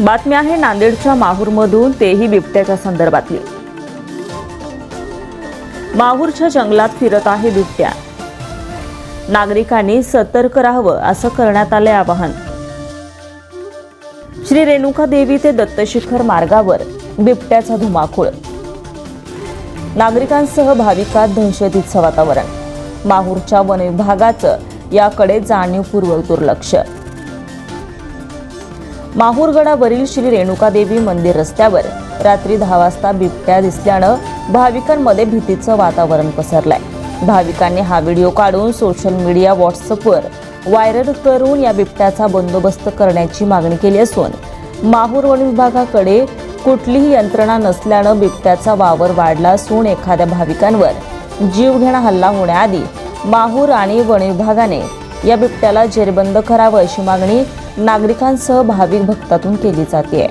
बातमी आहे नांदेडच्या माहूरमधून, तेही बिबट्याच्या संदर्भातली। माहूरच्या जंगलात फिरत आहे बिबट्या, नागरिकांनी सतर्क राहावं असं करण्यात आले आवाहन। श्री रेणुका देवी ते दत्तशिखर मार्गावर बिबट्याचा धुमाकूळ, नागरिकांसह भाविकात दहशतीचं वातावरण। माहूरच्या वन विभागाचं याकडे जाणीवपूर्वक दुर्लक्ष। माहूरगडावरील श्री रेणुका देवी मंदिर रस्त्यावर रात्री 10 वाजता बिबट्या दिसल्यानं भाविकांमध्ये भीतीचं वातावरण पसरलंय। भाविकांनी हा व्हिडिओ काढून सोशल मीडिया व्हॉट्सअपवर व्हायरल करून या बिबट्याचा बंदोबस्त करण्याची मागणी केली असून माहूर वन विभागाकडे कुठलीही यंत्रणा नसल्यानं बिबट्याचा वावर वाढला असून एखाद्या भाविकांवर जीवघेणा हल्ला होण्याआधी माहूर आणि वन विभागाने या बिबट्याला जेरबंद करावं अशी मागणी नागरिकांसह भाविक भक्तातून केली जाते।